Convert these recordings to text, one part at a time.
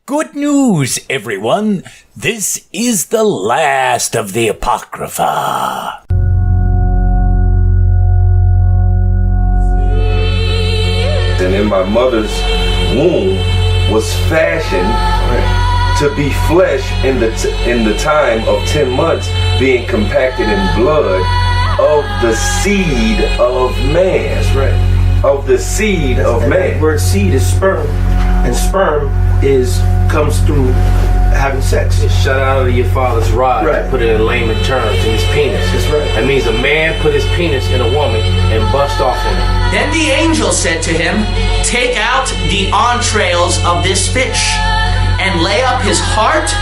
Good news, everyone! This is the last of the Apocrypha. And in my mother's womb was fashioned to be flesh in the time of 10 months, being compacted in blood of the seed of man. That's right. Of the seed of man. The word seed is sperm, and sperm comes through having sex. It's shut out of your father's rod, right. To put it in layman terms, in his penis. That's right. That means a man put his penis in a woman and bust off in it. Then the angel said to him, "Take out the entrails of this fish, and lay up his heart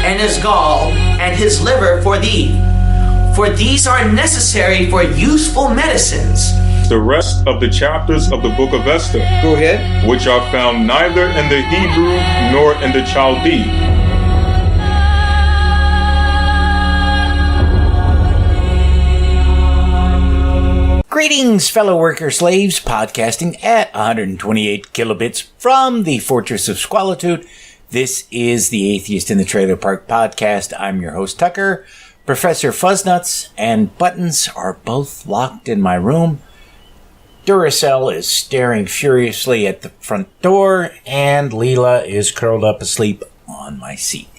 and his gall and his liver for thee. For these are necessary for useful medicines." The rest of the chapters of the book of Esther, Go ahead. which are found neither in the Hebrew nor in the Chaldee. Greetings, fellow worker slaves, podcasting at 128 kilobits from the Fortress of Squalitude. This is the Atheist in the Trailer Park podcast. I'm your host, Tucker. Professor Fuzznuts and Buttons are both locked in my room. Duracell is staring furiously at the front door, and Leela is curled up asleep on my seat.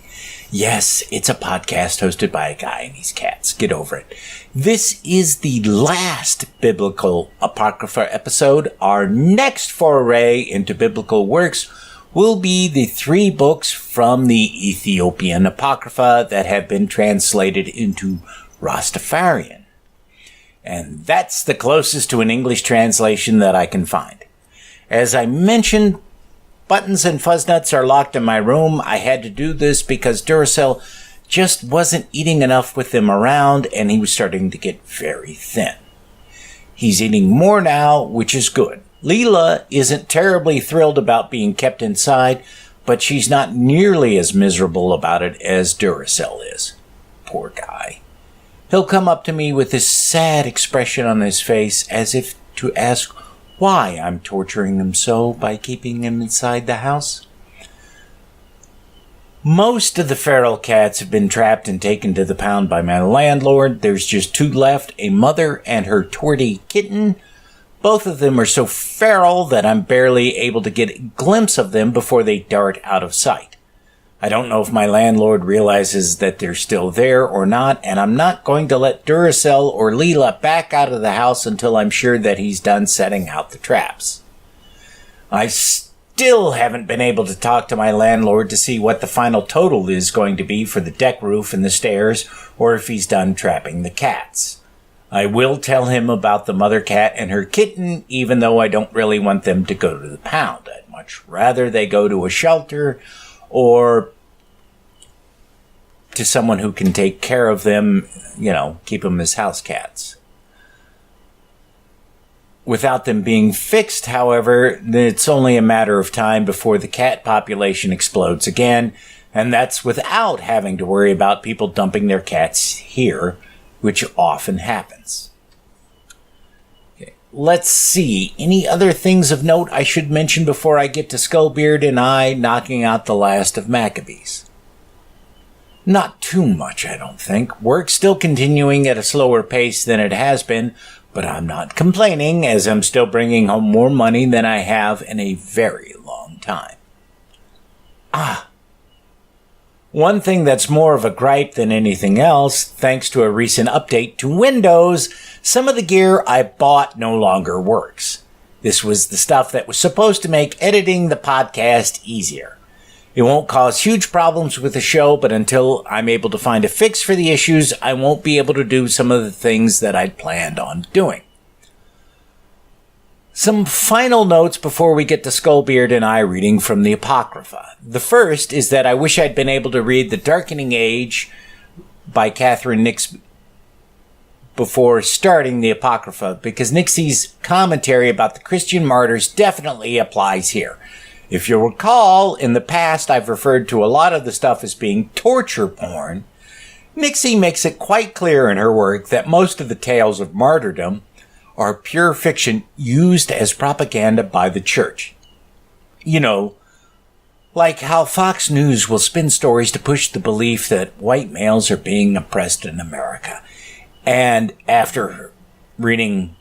Yes, it's a podcast hosted by a guy and his cats. Get over it. This is the last biblical Apocrypha episode. Our next foray into biblical works will be the 3 books from the Ethiopian Apocrypha that have been translated into Rastafarian. And that's the closest to an English translation that I can find. As I mentioned, Buttons and Fuzznuts are locked in my room. I had to do this because Duracell just wasn't eating enough with them around, and he was starting to get very thin. He's eating more now, which is good. Leela isn't terribly thrilled about being kept inside, but she's not nearly as miserable about it as Duracell is. Poor guy. He'll come up to me with this sad expression on his face as if to ask why I'm torturing him so by keeping him inside the house. Most of the feral cats have been trapped and taken to the pound by my landlord. There's just 2 left, a mother and her tortie kitten. Both of them are so feral that I'm barely able to get a glimpse of them before they dart out of sight. I don't know if my landlord realizes that they're still there or not, and I'm not going to let Duracell or Leela back out of the house until I'm sure that he's done setting out the traps. I still haven't been able to talk to my landlord to see what the final total is going to be for the deck roof and the stairs, or if he's done trapping the cats. I will tell him about the mother cat and her kitten, even though I don't really want them to go to the pound. I'd much rather they go to a shelter or to someone who can take care of them, keep them as house cats. Without them being fixed, however, it's only a matter of time before the cat population explodes again, and that's without having to worry about people dumping their cats here, which often happens. Okay, let's see. Any other things of note I should mention before I get to Skullbeard and I knocking out the last of Maccabees? Not too much, I don't think. Work's still continuing at a slower pace than it has been, but I'm not complaining as I'm still bringing home more money than I have in a very long time. One thing that's more of a gripe than anything else, thanks to a recent update to Windows, some of the gear I bought no longer works. This was the stuff that was supposed to make editing the podcast easier. It won't cause huge problems with the show, but until I'm able to find a fix for the issues, I won't be able to do some of the things that I'd planned on doing. Some final notes before we get to Skullbeard and I reading from the Apocrypha. The first is that I wish I'd been able to read The Darkening Age by Catherine Nix before starting the Apocrypha, because Nixie's commentary about the Christian martyrs definitely applies here. If you'll recall, in the past I've referred to a lot of the stuff as being torture porn. Nixie makes it quite clear in her work that most of the tales of martyrdom are pure fiction used as propaganda by the church. Like how Fox News will spin stories to push the belief that white males are being oppressed in America. And after reading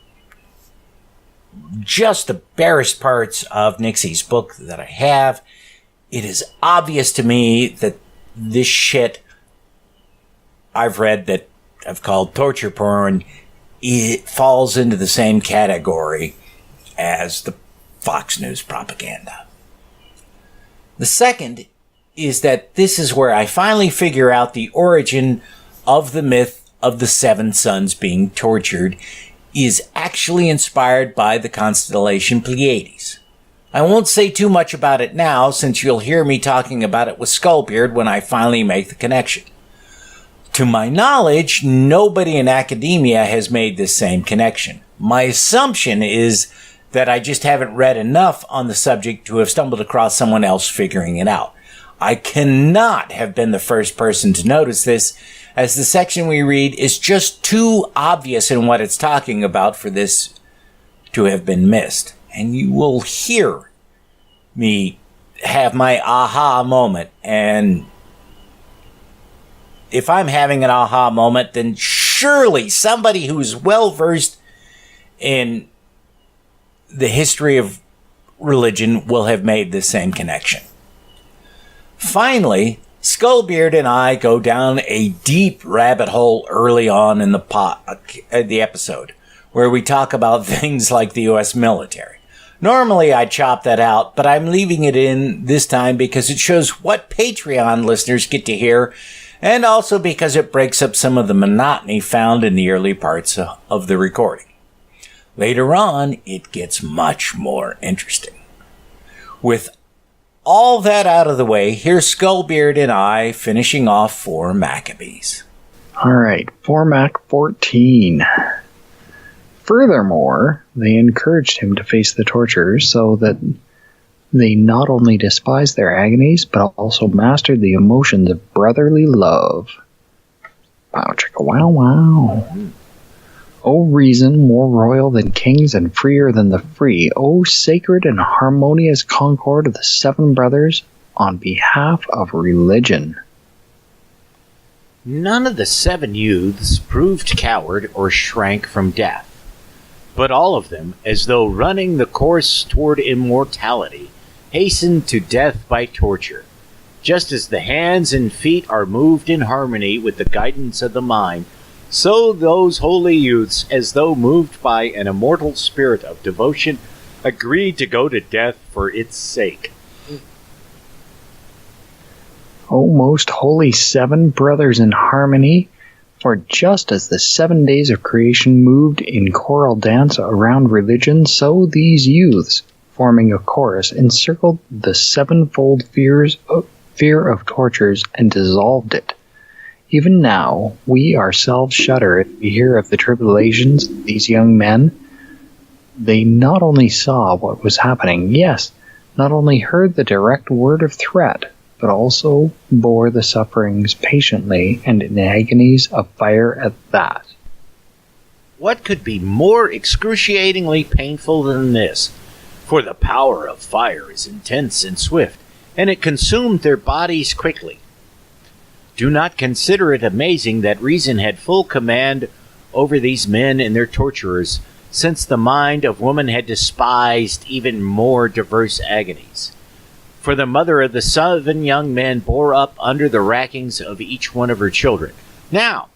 just the barest parts of Nixie's book that I have, it is obvious to me that this shit I've read that I've called torture porn, it falls into the same category as the Fox News propaganda. The second is that this is where I finally figure out the origin of the myth of the 7 sons being tortured is actually inspired by the constellation Pleiades. I won't say too much about it now, since you'll hear me talking about it with Skullbeard when I finally make the connection. To my knowledge, nobody in academia has made this same connection. My assumption is that I just haven't read enough on the subject to have stumbled across someone else figuring it out. I cannot have been the first person to notice this, as the section we read is just too obvious in what it's talking about for this to have been missed. And you will hear me have my aha moment. And if I'm having an aha moment, then surely somebody who's well-versed in the history of religion will have made this same connection. Finally, Skullbeard and I go down a deep rabbit hole early on in the episode, where we talk about things like the U.S. military. Normally I'd chop that out, but I'm leaving it in this time because it shows what Patreon listeners get to hear, and also because it breaks up some of the monotony found in the early parts of the recording. Later on, it gets much more interesting. With all that out of the way, here's Skullbeard and I finishing off 4 Maccabees. Alright, 4 Mac 14. Furthermore, they encouraged him to face the torturers so that they not only despised their agonies, but also mastered the emotions of brotherly love. Wow, chicka wow wow. O reason, more royal than kings and freer than the free, O sacred and harmonious concord of the 7 brothers, on behalf of religion. None of the 7 youths proved coward or shrank from death, but all of them, as though running the course toward immortality, hastened to death by torture. Just as the hands and feet are moved in harmony with the guidance of the mind, so those holy youths, as though moved by an immortal spirit of devotion, agreed to go to death for its sake. O most holy 7 brothers in harmony, for just as the 7 days of creation moved in choral dance around religion, so these youths, forming a chorus, encircled the 7-fold fear of tortures and dissolved it. Even now, we ourselves shudder if we hear of the tribulations of these young men. They not only saw what was happening, yes, not only heard the direct word of threat, but also bore the sufferings patiently and in agonies of fire at that. What could be more excruciatingly painful than this? For the power of fire is intense and swift, and it consumed their bodies quickly. Do not consider it amazing that reason had full command over these men and their torturers, since the mind of woman had despised even more diverse agonies. For the mother of the 7 young men bore up under the rackings of each one of her children. Now,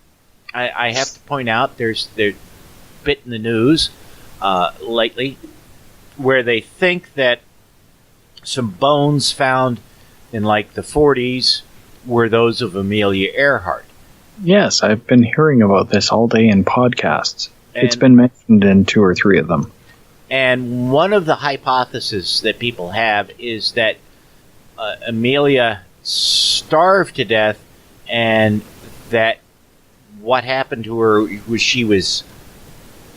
I have to point out, there's a bit in the news lately where they think that some bones found in like the 40s were those of Amelia Earhart. Yes, I've been hearing about this all day in podcasts. It's been mentioned in 2 or 3 of them. And one of the hypotheses that people have is that Amelia starved to death, and that what happened to her was she was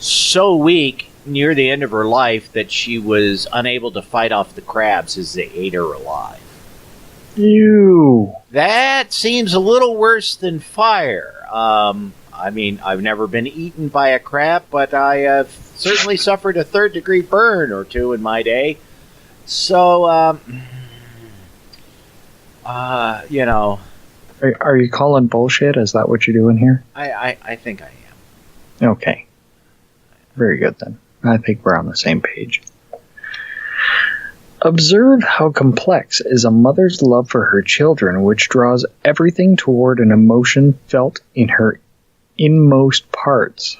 so weak near the end of her life that she was unable to fight off the crabs as they ate her alive. Ew. That seems a little worse than fire. I mean, I've never been eaten by a crab, but I have certainly suffered a 3rd-degree burn or 2 in my day. So, You know, Are you calling bullshit? Is that what you're doing here? I think I am. Okay. Very good then. I think we're on the same page. Observe how complex is a mother's love for her children, which draws everything toward an emotion felt in her inmost parts.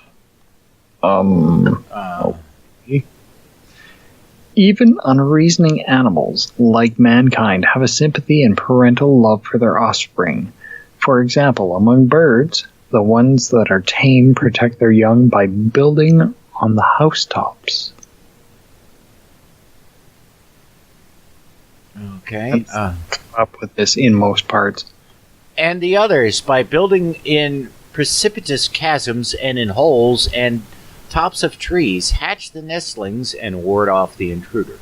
Even unreasoning animals, like mankind, have a sympathy and parental love for their offspring. For example, among birds, the ones that are tame protect their young by building on the housetops. Okay. Up with this inmost parts. And the others by building in precipitous chasms and in holes and tops of trees, hatch the nestlings and ward off the intruder.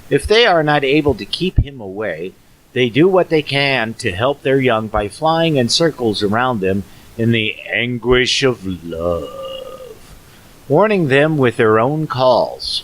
If they are not able to keep him away, they do what they can to help their young by flying in circles around them in the anguish of love, warning them with their own calls.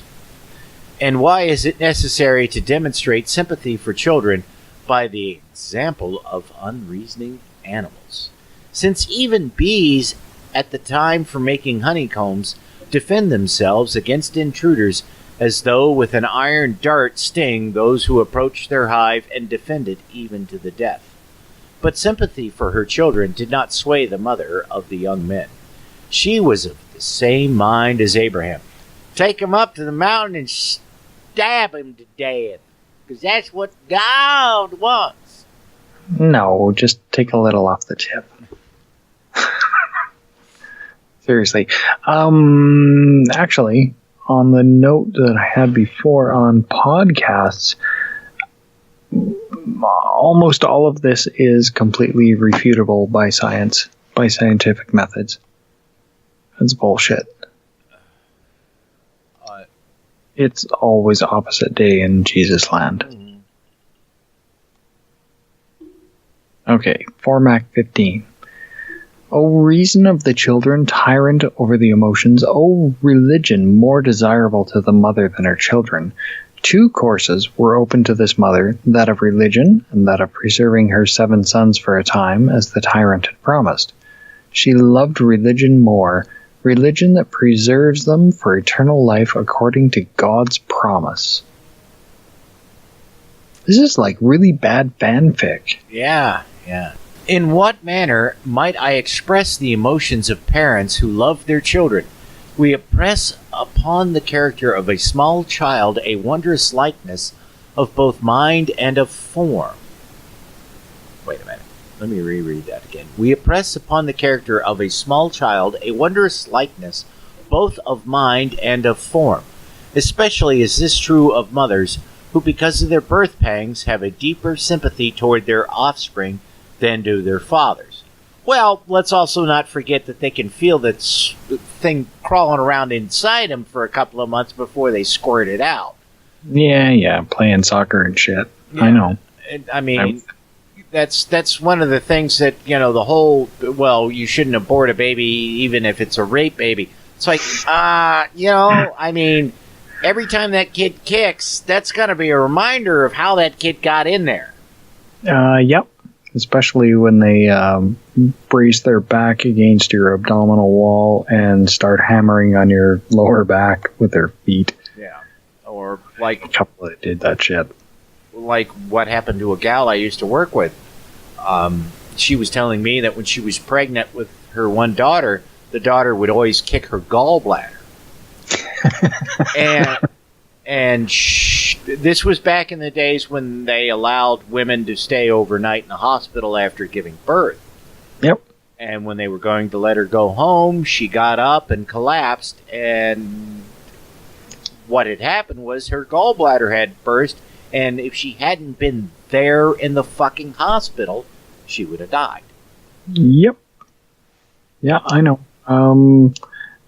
And why is it necessary to demonstrate sympathy for children by the example of unreasoning animals? Since even bees, at the time for making honeycombs, defend themselves against intruders as though with an iron dart sting those who approach their hive and defend it even to the death. But sympathy for her children did not sway the mother of the young men. She was of the same mind as Abraham. Take him up to the mountain and stab him to death, because that's what God wants. No, just take a little off the tip. Seriously. Actually, on the note that I had before on podcasts, almost all of this is completely refutable by science, by scientific methods. That's bullshit. It's always opposite day in Jesus land. Okay, Formac 15. O reason of the children, tyrant over the emotions, O religion more desirable to the mother than her children. Two courses were open to this mother, that of religion, and that of preserving her 7 sons for a time, as the tyrant had promised. She loved religion more, religion that preserves them for eternal life according to God's promise. This is like really bad fanfic. Yeah. In what manner might I express the emotions of parents who love their children? We impress upon the character of a small child a wondrous likeness of both mind and of form. Wait a minute. Let me reread that again. We impress upon the character of a small child a wondrous likeness both of mind and of form. Especially is this true of mothers who, because of their birth pangs, have a deeper sympathy toward their offspring than do their fathers. Well, let's also not forget that they can feel that thing crawling around inside them for a couple of months before they squirt it out. Yeah, playing soccer and shit. Yeah. I know. I mean, that's one of the things that, the whole, well, you shouldn't abort a baby even if it's a rape baby. It's like, I mean, every time that kid kicks, that's going to be a reminder of how that kid got in there. Yep. Especially when they brace their back against your abdominal wall and start hammering on your lower back with their feet. Yeah. Or like a couple that did that shit. Like what happened to a gal I used to work with. She was telling me that when she was pregnant with her one daughter, the daughter would always kick her gallbladder. And this was back in the days when they allowed women to stay overnight in the hospital after giving birth. Yep. And when they were going to let her go home, she got up and collapsed. And what had happened was her gallbladder had burst. And if she hadn't been there in the fucking hospital, she would have died. Yep. Yeah, I know.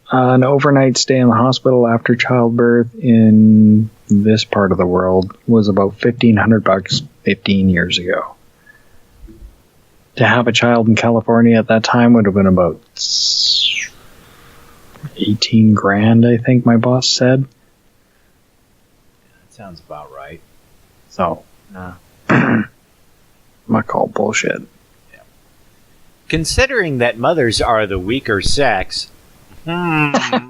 An overnight stay in the hospital after childbirth in this part of the world was about $1,500 15 years ago. To have a child in California at that time would have been about 18 grand, I think my boss said. That sounds about right. So, I call bullshit. Considering that mothers are the weaker sex, that's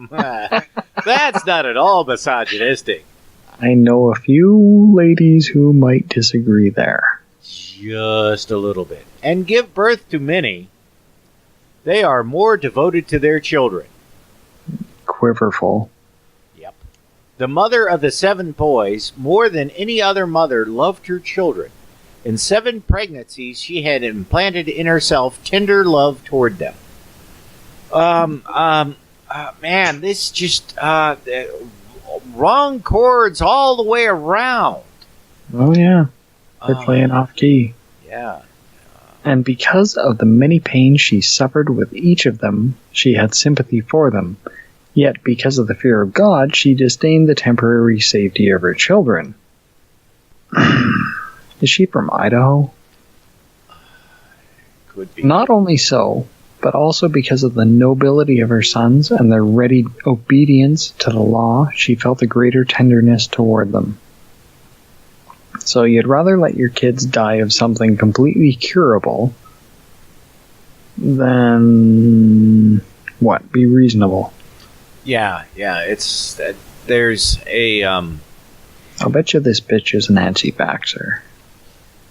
not at all misogynistic. I know a few ladies who might disagree there. Just a little bit. And give birth to many. They are more devoted to their children. Quiverful. Yep. The mother of the 7 boys, more than any other mother, loved her children. In 7 pregnancies, she had implanted in herself tender love toward them. Man, this just wrong chords all the way around. Oh yeah, they're playing off key. Yeah. And because of the many pains she suffered with each of them, she had sympathy for them. Yet because of the fear of God, she disdained the temporary safety of her children. Is she from Idaho? Could be. Not only so, but also because of the nobility of her sons and their ready obedience to the law, she felt a greater tenderness toward them. So you'd rather let your kids die of something completely curable than, what, be reasonable? Yeah, it's, there's a, I'll bet you this bitch is an anti-vaxxer.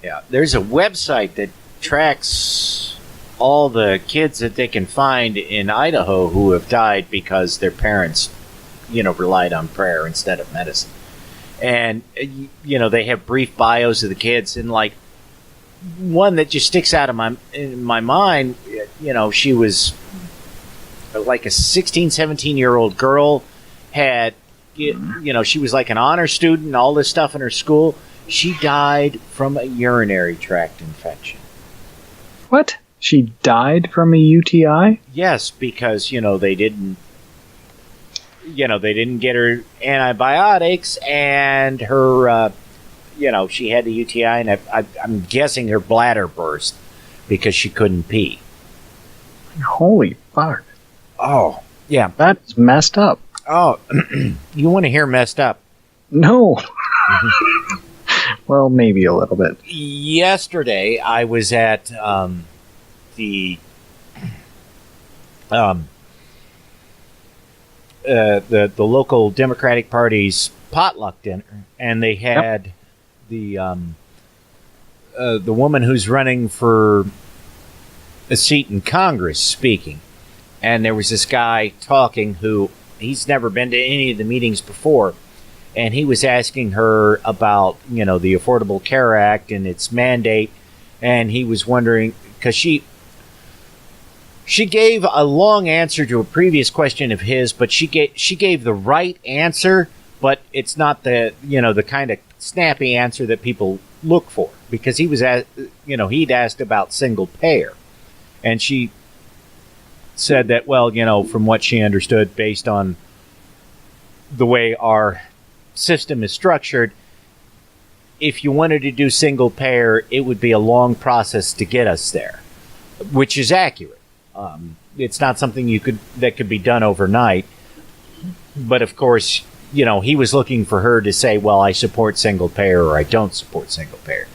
Yeah, there's a website that tracks all the kids that they can find in Idaho who have died because their parents, relied on prayer instead of medicine. And, they have brief bios of the kids, and, like, one that just sticks out in my mind, she was like a 16, 17-year-old girl, had, she was like an honor student and all this stuff in her school. She died from a urinary tract infection. What? She died from a UTI? Yes, because, they didn't get her antibiotics, and her, she had the UTI, and I'm guessing her bladder burst because she couldn't pee. Holy fuck. Oh, yeah. That's messed up. Oh, you want to hear messed up? No. Well, maybe a little bit. Yesterday, I was at the local Democratic Party's potluck dinner, and they had the woman who's running for a seat in Congress speaking, and there was this guy talking who he's never been to any of the meetings before, and he was asking her about the Affordable Care Act and its mandate, and he was wondering because she gave a long answer to a previous question of his, but she gave the right answer, but it's not the the kind of snappy answer that people look for, because he was he'd asked about single payer, and she said that, well, from what she understood based on the way our system is structured, if you wanted to do single payer, it would be a long process to get us there, which is accurate. It's not something that could be done overnight. But of course, he was looking for her to say, well, I support single payer or I don't support single payer.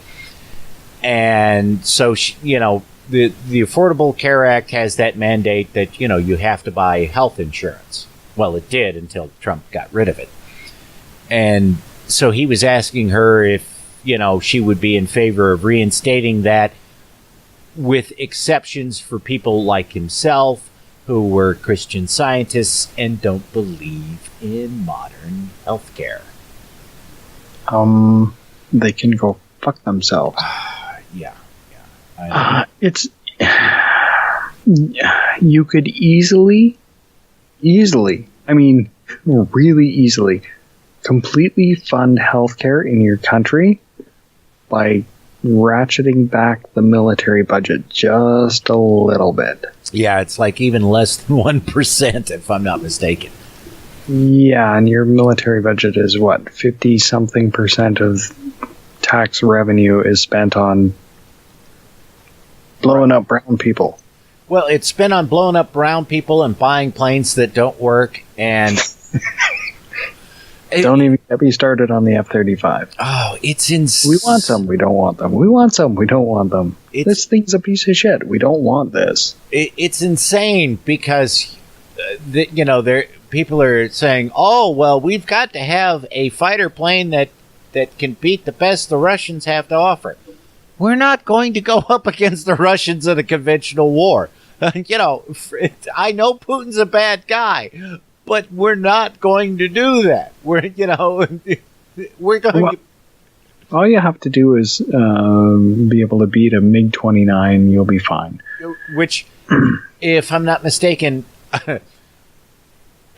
And so, the Affordable Care Act has that mandate that, you have to buy health insurance. Well, it did until Trump got rid of it. And so he was asking her if, she would be in favor of reinstating that, with exceptions for people like himself who were Christian Scientists and don't believe in modern healthcare. They can go fuck themselves. Yeah. It's you could easily, I mean, really easily, completely fund healthcare in your country by ratcheting back the military budget just a little bit. Yeah, it's like even less than 1%, if I'm not mistaken. Yeah, and your military budget is what, 50-something% of tax revenue is spent on blowing up brown people. Well, it's spent on blowing up brown people and buying planes that don't work, and Don't even get me started on the F-35. Oh, it's insane. We want them. We don't want them. We want some. We don't want them. This thing's a piece of shit. We don't want this. It's insane because, people are saying, oh, well, we've got to have a fighter plane that can beat the best the Russians have to offer. We're not going to go up against the Russians in a conventional war. I know Putin's a bad guy, but we're not going to do that. We're going to... All you have to do is be able to beat a MiG-29, you'll be fine. Which, if I'm not mistaken,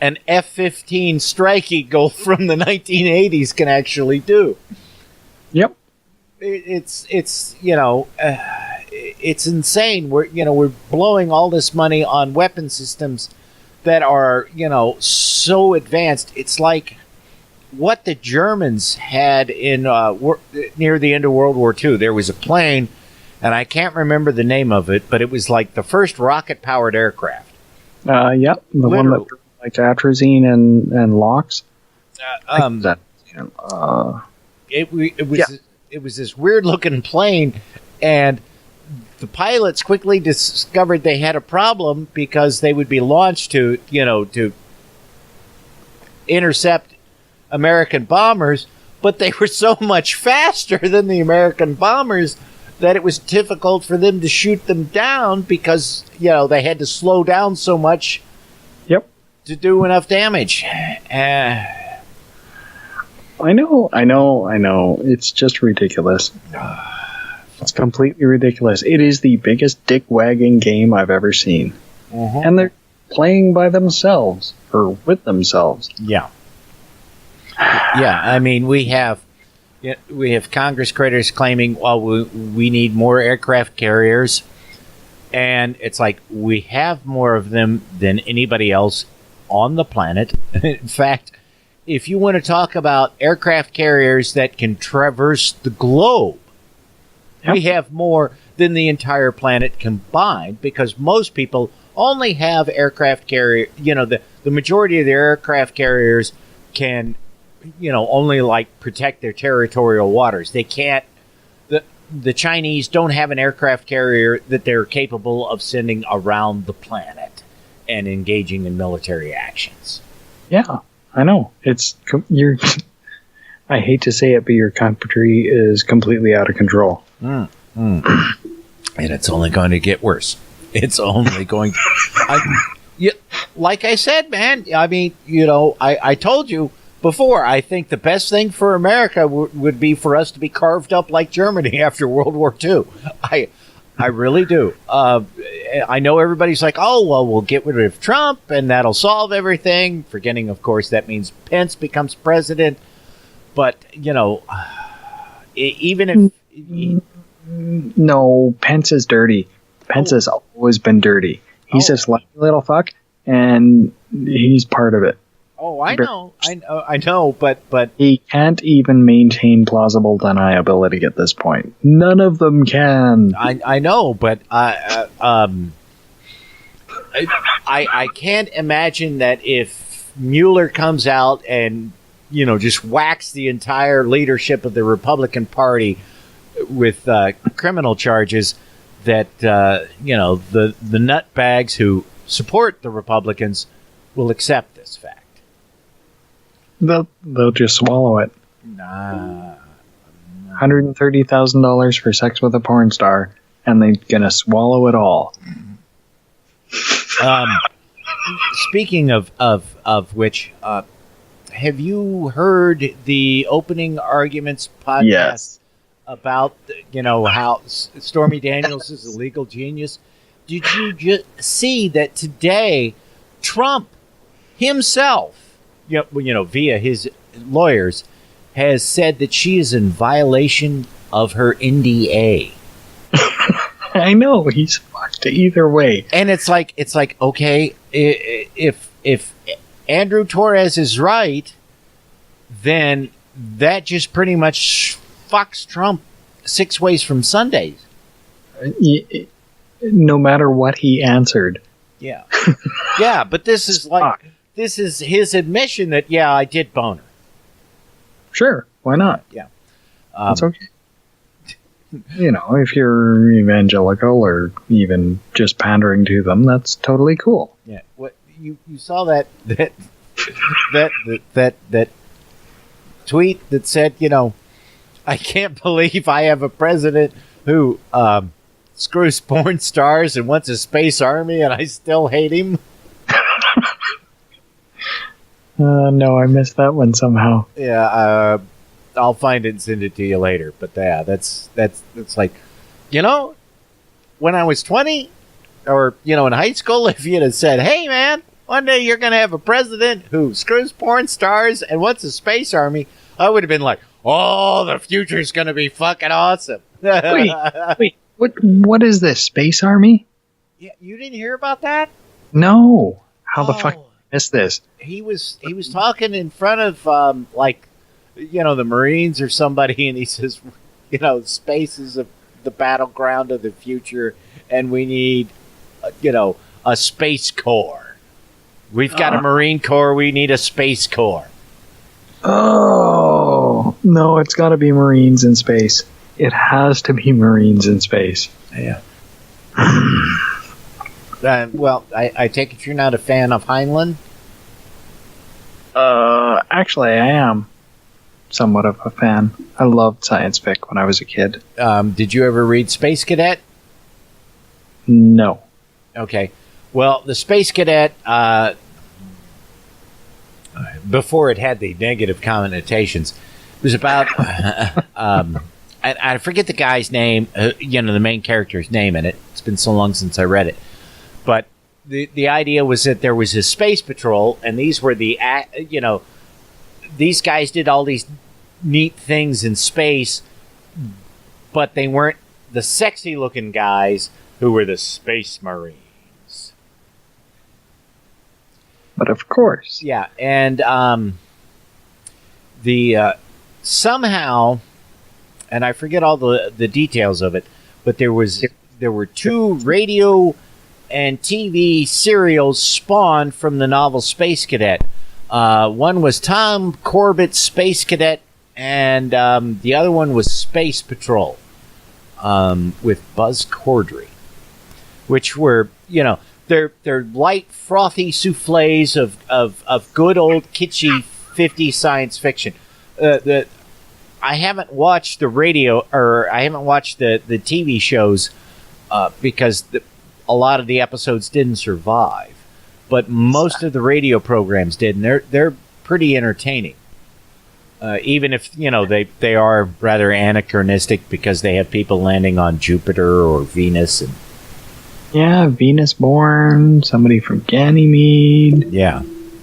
an F-15 Strike Eagle from the 1980s can actually do. Yep. It's insane. We're blowing all this money on weapon systems that are, so advanced. It's like what the Germans had in near the end of World War II. There was a plane, and I can't remember the name of it, but it was like the first rocket-powered aircraft. Yep, the one that like atrazine and LOX. It was this weird-looking plane, and the pilots quickly discovered they had a problem because they would be launched to intercept American bombers, but they were so much faster than the American bombers that it was difficult for them to shoot them down because, they had to slow down so much to do enough damage. I know. It's just ridiculous. It's completely ridiculous. It is the biggest dick-wagging game I've ever seen. Uh-huh. And they're playing by themselves, or with themselves. Yeah. Yeah, I mean, we have Congress critters claiming, well, we need more aircraft carriers. And it's like, we have more of them than anybody else on the planet. In fact, if you want to talk about aircraft carriers that can traverse the globe, we have more than the entire planet combined, because most people only have aircraft carrier. The majority of the aircraft carriers can, only protect their territorial waters. They can't. The Chinese don't have an aircraft carrier that they're capable of sending around the planet and engaging in military actions. Yeah, I know. I hate to say it, but your country is completely out of control. And it's only going to get worse. It's only going to... like I said, man, I mean, I told you before, I think the best thing for America would be for us to be carved up like Germany after World War II. I really do. I know everybody's like, oh, well, we'll get rid of Trump and that'll solve everything. Forgetting, of course, that means Pence becomes president. But, even if... No, Pence is dirty. Pence has always been dirty. He's a slimy little fuck, and he's part of it. Oh, I know, but he can't even maintain plausible deniability at this point. None of them can. I know, but I can't imagine that if Mueller comes out and just whacks the entire leadership of the Republican Party with criminal charges, that the nutbags who support the Republicans will accept this fact. They'll just swallow it. Nah. $130,000 for sex with a porn star, and they're gonna swallow it all. Speaking of which, have you heard the opening arguments podcast? Yes. About how Stormy Daniels is a legal genius? Did you just see that today Trump himself, via his lawyers, has said that she is in violation of her NDA? I know, he's fucked either way. And it's like okay, if Andrew Torres is right, then that just pretty much fucks Trump 6 ways from Sundays. No matter what he answered. Yeah. Yeah, but this is his admission that, I did bone her. Sure, why not? Yeah. It's okay. If you're evangelical or even just pandering to them, that's totally cool. Yeah. What you saw that tweet that said, I can't believe I have a president who screws porn stars and wants a space army, and I still hate him. No, I missed that one somehow. Yeah, I'll find it and send it to you later. But yeah, that's like, when I was 20 or, in high school, if you'd have said, hey, man, one day you're going to have a president who screws porn stars and wants a space army, I would have been like, oh, the future's going to be fucking awesome. Wait, what is this, space army? Yeah, you didn't hear about that? No. How the fuck did I miss this? He was talking in front of, the Marines or somebody, and he says, space is the battleground of the future, and we need, a space corps. We've got a Marine Corps, we need a space corps. Oh, no, it's got to be Marines in space. It has to be Marines in space. Yeah. Well, I take it you're not a fan of Heinlein? Actually, I am somewhat of a fan. I loved science fic when I was a kid. Did you ever read Space Cadet? No. Okay. Well, the Space Cadet, before it had the negative connotations, it was about, I forget the guy's name, the main character's name in it. It's been so long since I read it. But the idea was that there was a space patrol, and these were these guys did all these neat things in space, but they weren't the sexy looking guys who were the Space Marines. But of course. Yeah, and somehow, and I forget all the details of it, but there were 2 radio and TV serials spawned from the novel Space Cadet. One was Tom Corbett's Space Cadet, and the other one was Space Patrol with Buzz Cordry, which were, they're light, frothy souffles of good old kitschy 50s science fiction. I haven't watched the radio, or I haven't watched the TV shows because a lot of the episodes didn't survive, but most of the radio programs did, and they're pretty entertaining. Even if they are rather anachronistic because they have people landing on Jupiter or Venus, and Venus born, somebody from Ganymede. Yeah,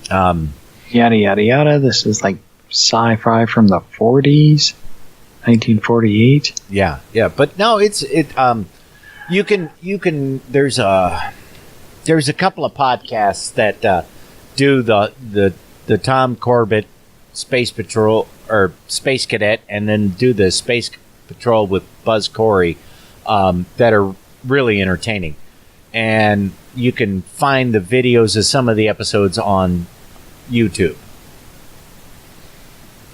yada yada yada. This is like sci-fi from the 40s, 1948. Yeah, but no, you can. There's a couple of podcasts that do the Tom Corbett Space Patrol or Space Cadet, and then do the Space Patrol with Buzz Corey that are really entertaining. And you can find the videos of some of the episodes on YouTube.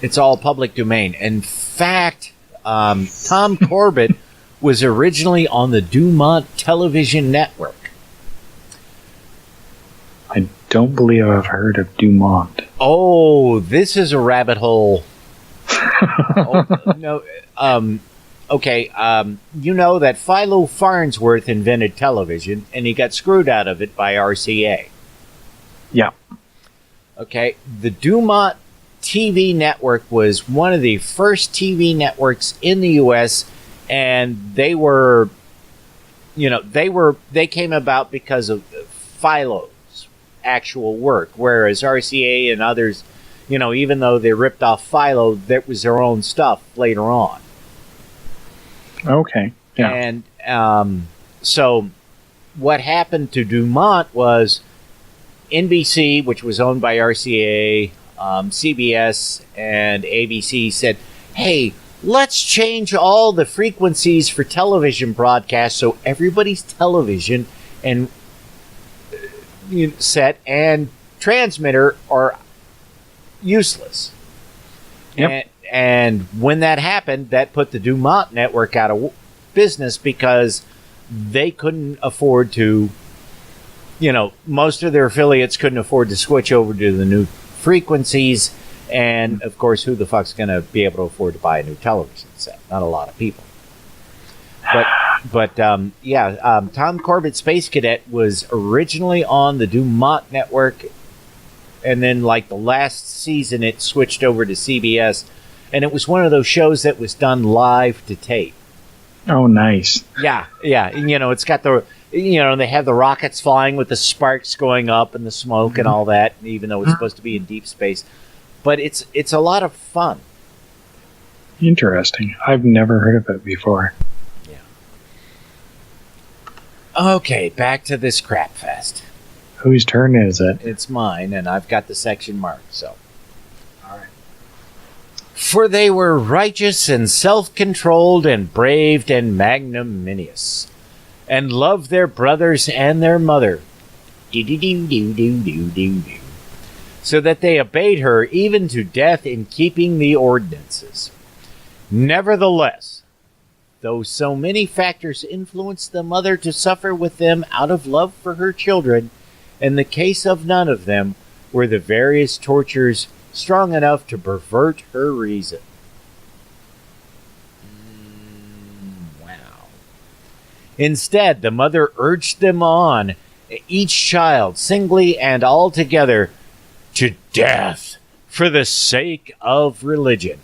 It's all public domain. In fact, Tom Corbett was originally on the Dumont television network. I don't believe I've heard of Dumont. Oh, this is a rabbit hole. No. Okay. You know that Philo Farnsworth invented television, and he got screwed out of it by RCA. Yeah. Okay. The Dumont TV network was one of the first TV networks in the U.S., and they came about because of Philo's actual work, whereas RCA and others, even though they ripped off Philo, that was their own stuff later on. Okay. Yeah. And so what happened to Dumont was NBC, which was owned by RCA, CBS, and ABC said, hey, let's change all the frequencies for television broadcasts so everybody's television and set and transmitter are useless. Yep. And when that happened, that put the Dumont network out of business because they couldn't afford to, most of their affiliates couldn't afford to switch over to the new frequencies. And, of course, who the fuck's going to be able to afford to buy a new television set? Not a lot of people. But Tom Corbett Space Cadet was originally on the Dumont network. And then, like, the last season, it switched over to CBS. And it was one of those shows that was done live to tape. Oh, nice. Yeah. And, it's got the, they have the rockets flying with the sparks going up and the smoke and all that, even though it's supposed to be in deep space. But it's a lot of fun. Interesting. I've never heard of it before. Yeah. Okay, back to this crap fest. Whose turn is it? It's mine, and I've got the section marked, so. All right. For they were righteous and self-controlled and brave and magnanimous, and loved their brothers and their mother. Do-do-do-do-do-do-do-do. So that they obeyed her even to death in keeping the ordinances. Nevertheless, though so many factors influenced the mother to suffer with them out of love for her children, in the case of none of them were the various tortures strong enough to pervert her reason. Wow. Instead, the mother urged them on, each child, singly and all together, to death for the sake of religion.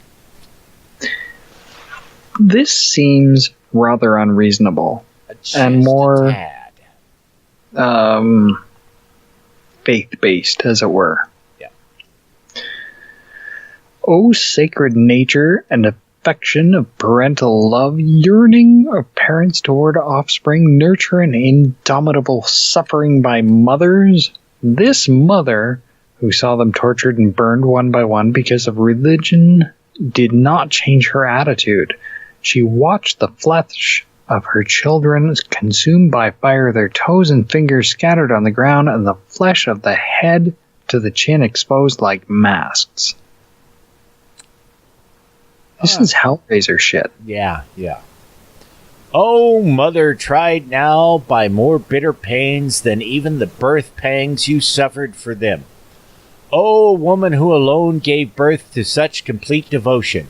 This seems rather unreasonable and more faith-based, as it were. Yeah. O sacred nature and affection of parental love, yearning of parents toward offspring, nurture and indomitable suffering by mothers, this mother, who saw them tortured and burned one by one because of religion, did not change her attitude. She watched the flesh of her children consumed by fire, their toes and fingers scattered on the ground, and the flesh of the head to the chin exposed like masks. This is Hellraiser shit. Yeah. Oh, mother, tried now by more bitter pains than even the birth pangs you suffered for them. O woman who alone gave birth to such complete devotion.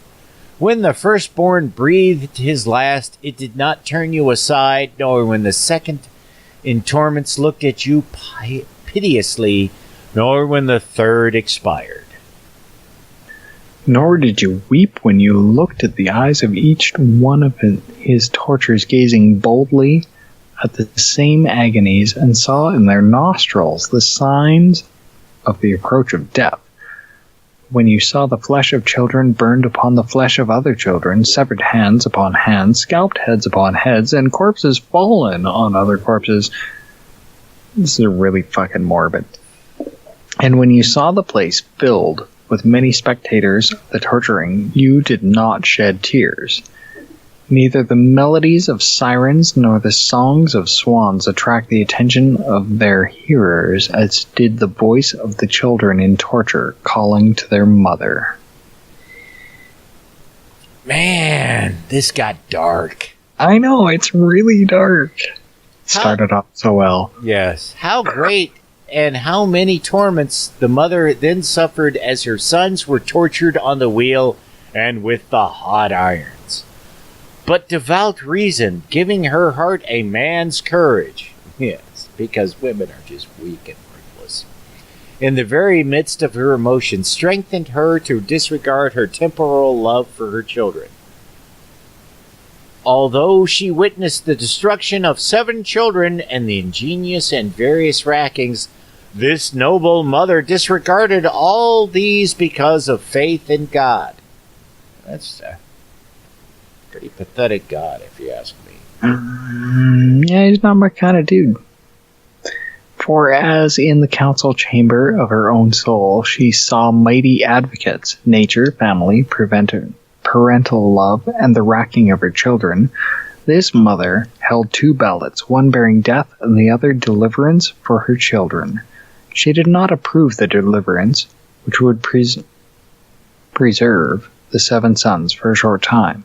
When the firstborn breathed his last, it did not turn you aside, nor when the second in torments looked at you piteously, nor when the third expired. Nor did you weep when you looked at the eyes of each one of his tortures, gazing boldly at the same agonies, and saw in their nostrils the signs of the approach of death. When you saw the flesh of children burned upon the flesh of other children, severed hands upon hands, scalped heads upon heads, and corpses fallen on other corpses. This is really fucking morbid. And when you saw the place filled with many spectators, the torturing, you did not shed tears. Neither the melodies of sirens nor the songs of swans attract the attention of their hearers as did the voice of the children in torture calling to their mother. Man, this got dark. I know, it's really dark. Started off so well. Yes. How great and how many torments the mother then suffered as her sons were tortured on the wheel and with the hot irons. But devout reason, giving her heart a man's courage. Yes, because women are just weak and worthless. In the very midst of her emotion, strengthened her to disregard her temporal love for her children. Although she witnessed the destruction of 7 children and the ingenious and various rackings, this noble mother disregarded all these because of faith in God. That's pretty pathetic God, if you ask me. Yeah, he's not my kind of dude. For as in the council chamber of her own soul, she saw mighty advocates, nature, family, parental love, and the racking of her children, this mother held 2 ballots, one bearing death and the other deliverance for her children. She did not approve the deliverance, which would preserve the 7 sons for a short time.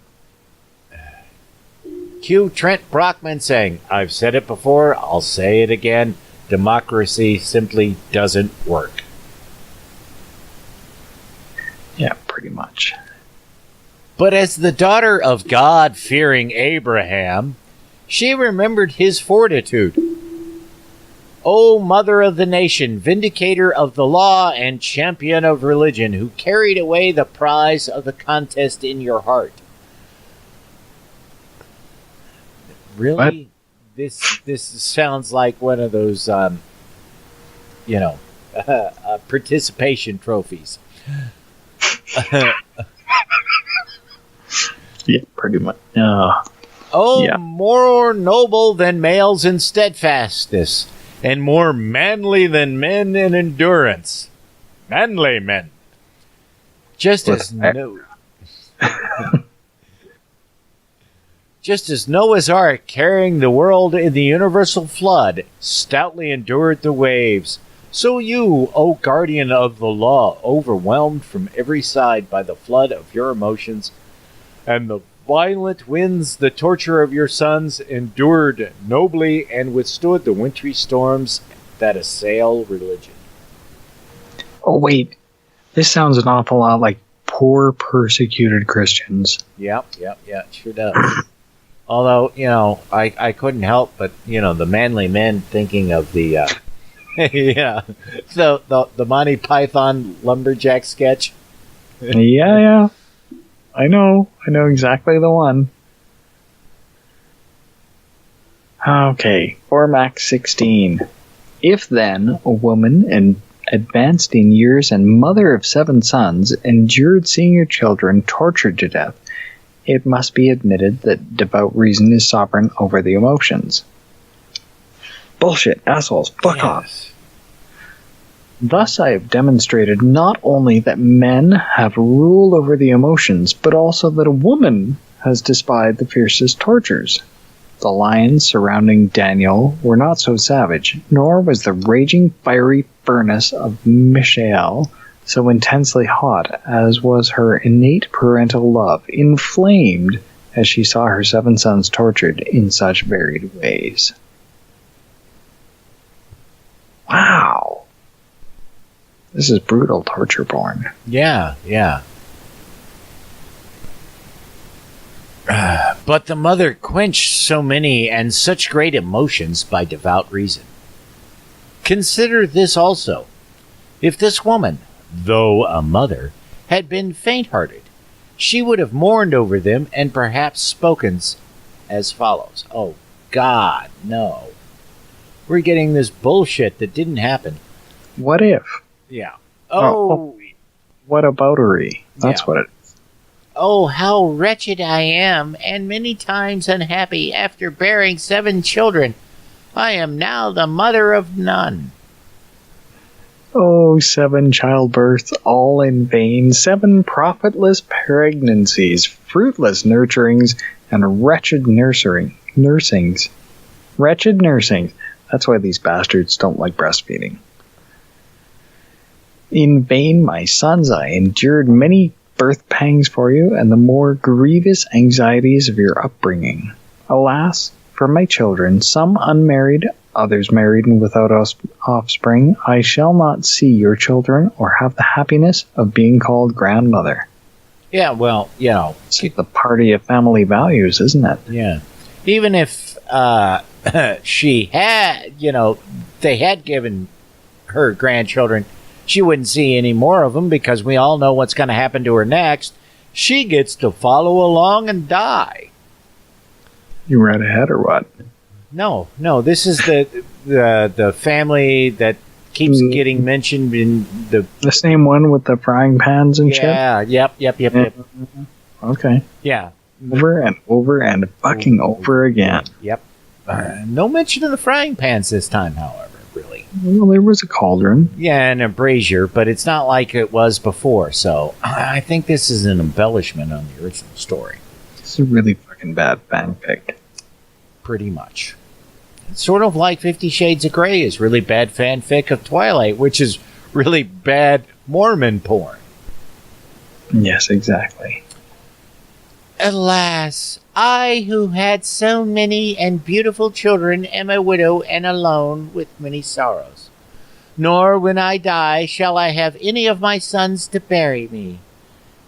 Cue Trent Brockman saying, I've said it before, I'll say it again, democracy simply doesn't work. Yeah, pretty much. But as the daughter of God-fearing Abraham, she remembered his fortitude. O mother of the nation, vindicator of the law and champion of religion, who carried away the prize of the contest in your heart. Really? What? This sounds like one of those, participation trophies. Yeah, pretty much. More noble than males in steadfastness, and more manly than men in endurance. Manly men. Just as Noah's Ark, carrying the world in the universal flood, stoutly endured the waves, so you, O guardian of the law, overwhelmed from every side by the flood of your emotions, and the violent winds, the torture of your sons, endured nobly and withstood the wintry storms that assail religion. Oh, wait. This sounds an awful lot like poor persecuted Christians. Yep, it sure does. Although, I couldn't help but, the manly men thinking of the, the Monty Python lumberjack sketch. Yeah. I know exactly the one. Okay, Cormac 16. If then a woman and advanced in years and mother of 7 sons endured seeing her children tortured to death, it must be admitted that devout reason is sovereign over the emotions. Bullshit, assholes, fuck off. Thus I have demonstrated not only that men have rule over the emotions, but also that a woman has despied the fiercest tortures. The lions surrounding Daniel were not so savage, nor was the raging fiery furnace of Mishael so intensely hot as was her innate parental love, inflamed as she saw her 7 sons tortured in such varied ways. Wow. This is brutal torture porn. Yeah. But the mother quenched so many and such great emotions by devout reason. Consider this also. If this woman, though a mother, had been faint-hearted, she would have mourned over them and perhaps spoken as follows. Oh, God, no. We're getting this bullshit that didn't happen. What if? Yeah. What aboutery? That's what it is. Oh, how wretched I am, and many times unhappy after bearing 7 children. I am now the mother of none. Oh, 7 childbirths, all in vain, 7 profitless pregnancies, fruitless nurturings, and wretched nursings. Wretched nursings. That's why these bastards don't like breastfeeding. In vain, my sons, I endured many birth pangs for you, and the more grievous anxieties of your upbringing. Alas, for my children, some unmarried, others married and without offspring, I shall not see your children or have the happiness of being called grandmother. Yeah, well, It's the party of family values, isn't it? Yeah. Even if she had, they had given her grandchildren, she wouldn't see any more of them because we all know what's going to happen to her next. She gets to follow along and die. You read ahead or what? No. This is the family that keeps getting mentioned in the same one with the frying pans and shit? Yeah, yep. Okay. Yeah. Over and over and fucking over again. Yep. No mention of the frying pans this time, however, really. Well, there was a cauldron. Yeah, and a brazier, but it's not like it was before, so I think this is an embellishment on the original story. It's a really fucking bad fanfic. Pretty much. It's sort of like 50 Shades of Grey is really bad fanfic of Twilight, which is really bad Mormon porn. Yes, exactly. Alas, I who had so many and beautiful children am a widow and alone with many sorrows. Nor when I die shall I have any of my sons to bury me.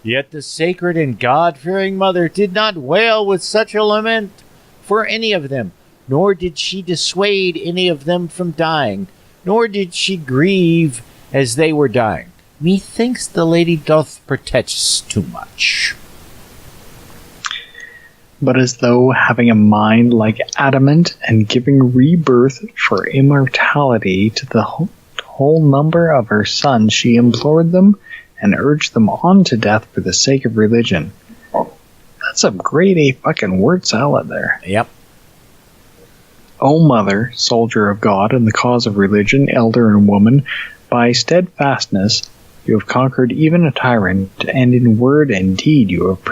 Yet the sacred and God-fearing mother did not wail with such a lament for any of them, nor did she dissuade any of them from dying, nor did she grieve as they were dying. Methinks the lady doth protest too much. But as though having a mind like adamant and giving rebirth for immortality to the whole number of her sons, she implored them and urged them on to death for the sake of religion. That's a grade A fucking word salad there. Yep. O mother, soldier of God in the cause of religion, elder and woman, by steadfastness you have conquered even a tyrant, and in word and deed you have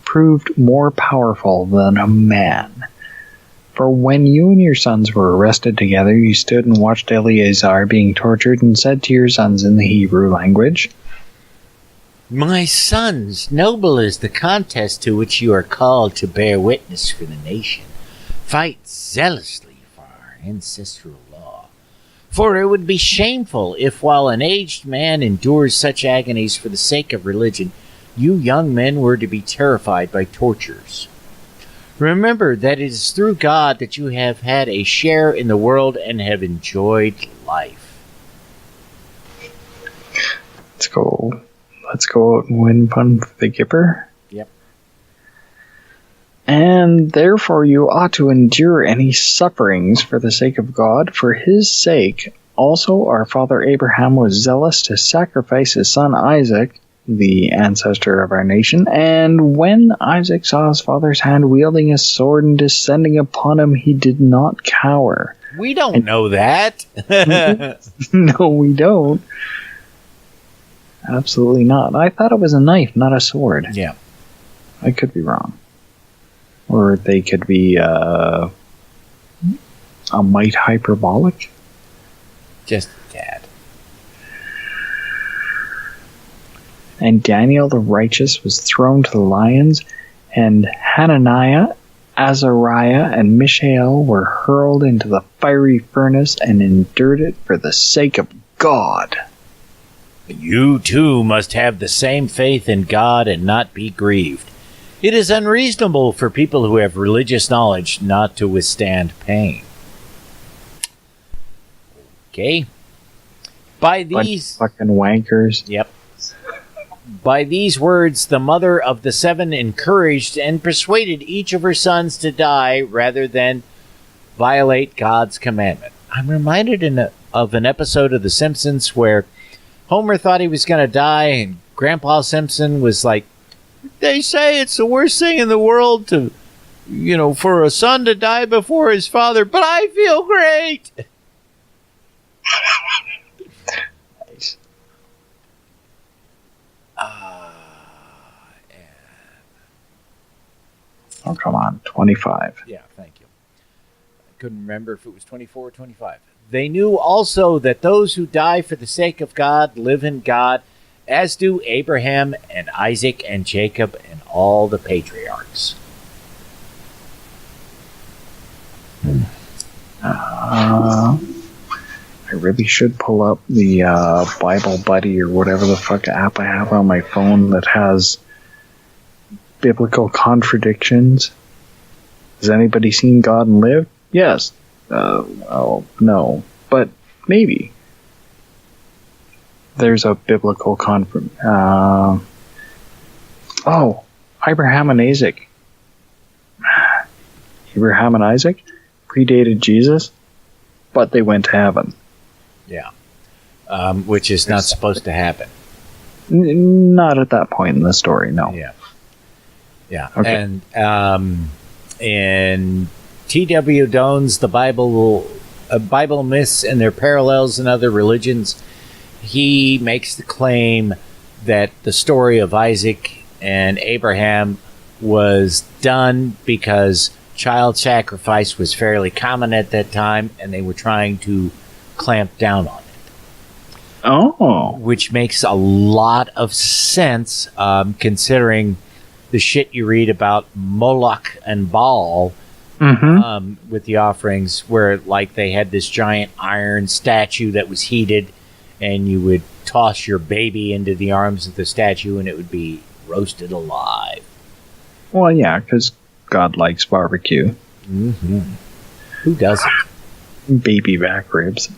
proved more powerful than a man. For when you and your sons were arrested together, you stood and watched Eleazar being tortured and said to your sons in the Hebrew language, My sons, noble is the contest to which you are called to bear witness for the nation. Fight zealously for our ancestral law. For it would be shameful if, while an aged man endures such agonies for the sake of religion, you young men were to be terrified by tortures. Remember that it is through God that you have had a share in the world and have enjoyed life. Let's go out and win fun for the Gipper. Yep. And therefore you ought to endure any sufferings for the sake of God. For his sake also our father Abraham was zealous to sacrifice his son Isaac, the ancestor of our nation, and when Isaac saw his father's hand wielding a sword and descending upon him, he did not cower. We don't know that. No, we don't. Absolutely not. I thought it was a knife, not a sword. Yeah. I could be wrong. Or they could be a mite hyperbolic. Just a tad. And Daniel the righteous was thrown to the lions, and Hananiah, Azariah, and Mishael were hurled into the fiery furnace and endured it for the sake of God. You too must have the same faith in God and not be grieved. It is unreasonable for people who have religious knowledge not to withstand pain. Okay. By these fucking wankers. Yep. By these words, the mother of the seven encouraged and persuaded each of her sons to die rather than violate God's commandment. I'm reminded of an episode of The Simpsons where Homer thought he was going to die, and Grandpa Simpson was like, they say it's the worst thing in the world to, for a son to die before his father, but I feel great. Nice. Oh, come on. 25. Yeah, thank you. I couldn't remember if it was 24 or 25. They knew also that those who die for the sake of God live in God, as do Abraham and Isaac and Jacob and all the patriarchs. I really should pull up the Bible Buddy or whatever the fuck app I have on my phone that has biblical contradictions. Has anybody seen God and lived? Yes. Well, no. But maybe. There's a biblical Abraham and Isaac. Abraham and Isaac predated Jesus, but they went to heaven. Yeah. Which is not supposed to happen. Not at that point in the story, no. Yeah. Yeah. Okay. And in T.W. Doan's The Bible Myths and Their Parallels in Other Religions, he makes the claim that the story of Isaac and Abraham was done because child sacrifice was fairly common at that time, and they were trying to clamp down on it. Oh. Which makes a lot of sense, considering the shit you read about Moloch and Baal with the offerings, where like they had this giant iron statue that was heated, and you would toss your baby into the arms of the statue, and it would be roasted alive. Well, yeah, because God likes barbecue. Mm-hmm. Who doesn't? Baby back ribs.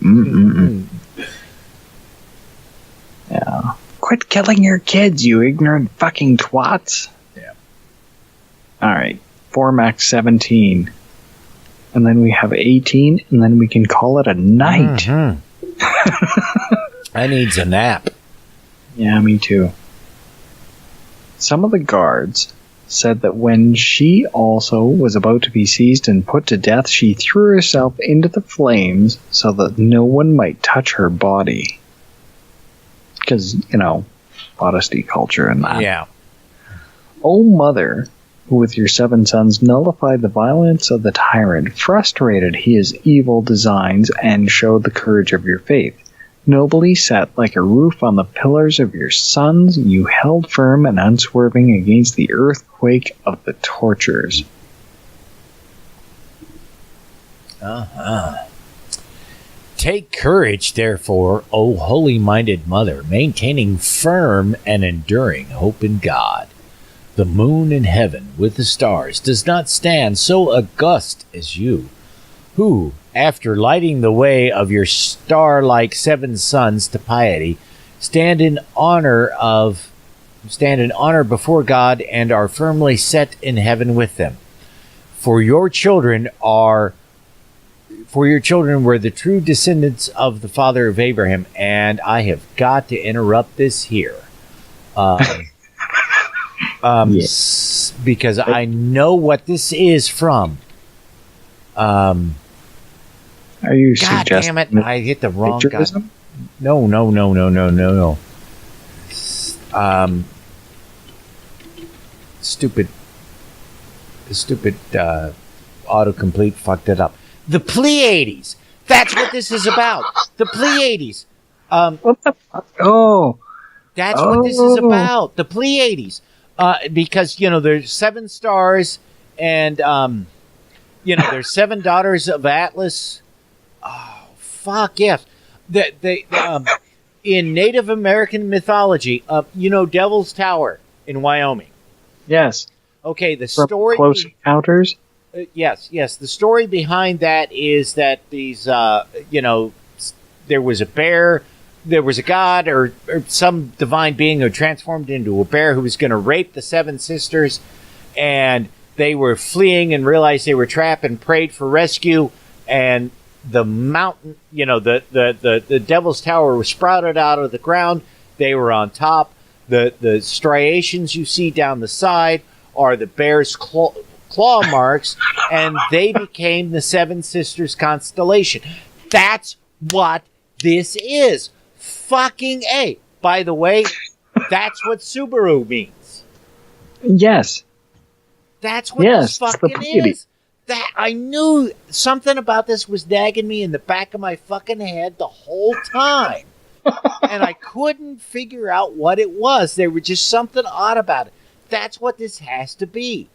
Yeah. Quit killing your kids, you ignorant fucking twats. Yeah. Alright. 4 max 17. And then we have 18, and then we can call it a night. I needs a nap. Yeah, me too. Some of the guards said that when she also was about to be seized and put to death, she threw herself into the flames so that no one might touch her body. Because, you know, modesty culture and that. Yeah. O mother, who with your 7 sons nullified the violence of the tyrant, frustrated his evil designs, and showed the courage of your faith. Nobly set like a roof on the pillars of your sons, you held firm and unswerving against the earthquake of the tortures. Take courage, therefore, O holy-minded mother, maintaining firm and enduring hope in God. The moon in heaven with the stars does not stand so august as you, who, after lighting the way of your star-like 7 sons to piety, stand in honor before God and are firmly set in heaven with them. For your children were the true descendants of the father of Abraham, and I have got to interrupt this here. Because I know what this is from. Are you God suggesting damn it! I hit the wrong guy. plagiarism? No. Stupid autocomplete fucked it up. The Pleiades. That's what this is about. The Pleiades. What the fuck? Oh. That's what this is about. The Pleiades. Because, you know, there's 7 stars, and, you know, there's 7 daughters of Atlas. Oh, fuck, yes. In Native American mythology, you know Devil's Tower in Wyoming. Yes. Okay, the From story... Close Encounters? Yes. The story behind that is that these, you know, there was a bear, there was a god or some divine being who transformed into a bear who was going to rape the 7 sisters, and they were fleeing and realized they were trapped and prayed for rescue, and the mountain, you know, the Devil's Tower was sprouted out of the ground. They were on top. The striations you see down the side are the bear's claw marks, and they became the 7 Sisters constellation. That's what this is. Fucking A. By the way, that's what Subaru means. Yes. That's what this fucking is. That I knew something about this was nagging me in the back of my fucking head the whole time. And I couldn't figure out what it was. There was just something odd about it. That's what this has to be.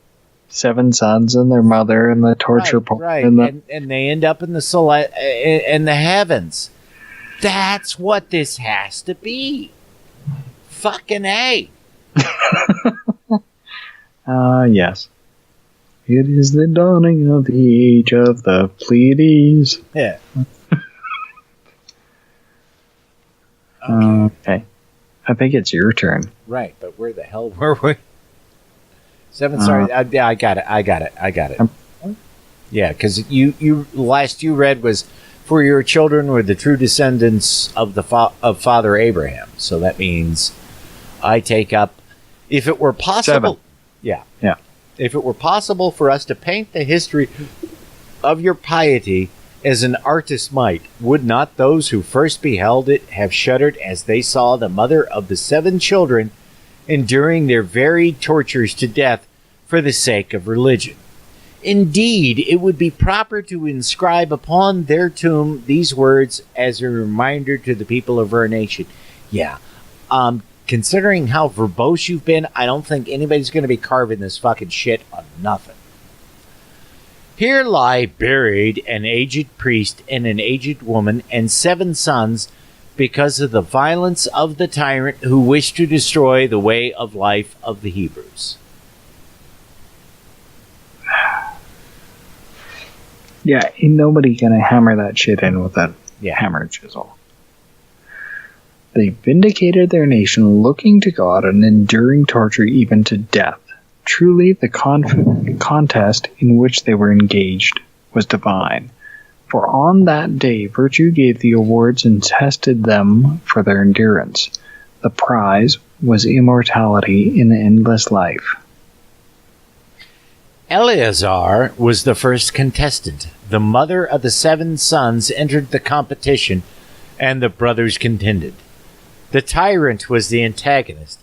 7 sons and their mother and the torture part. Right. And they end up in the heavens. That's what this has to be. Fucking A. Yes. It is the dawning of the age of the Pleiades. Yeah. Okay. I think it's your turn. Right, but where the hell were we? 7 stars. Yeah, I got it. Yeah, because you last you read was, for your children were the true descendants of the of Father Abraham. So that means I take up, if it were possible. 7. Yeah. if it were possible for us to paint the history of your piety as an artist might, would not those who first beheld it have shuddered as they saw the mother of the 7 children enduring their varied tortures to death for the sake of religion? Indeed, it would be proper to inscribe upon their tomb these words as a reminder to the people of our nation. Yeah. Considering how verbose you've been, I don't think anybody's going to be carving this fucking shit on nothing. Here lie buried an aged priest and an aged woman and 7 sons because of the violence of the tyrant who wished to destroy the way of life of the Hebrews. Yeah, ain't nobody gonna hammer that shit in with that hammer chisel. They vindicated their nation, looking to God and enduring torture even to death. Truly, the contest in which they were engaged was divine. For on that day, virtue gave the awards and tested them for their endurance. The prize was immortality in endless life. Eleazar was the first contestant. The mother of the 7 sons entered the competition, and the brothers contended. The tyrant was the antagonist,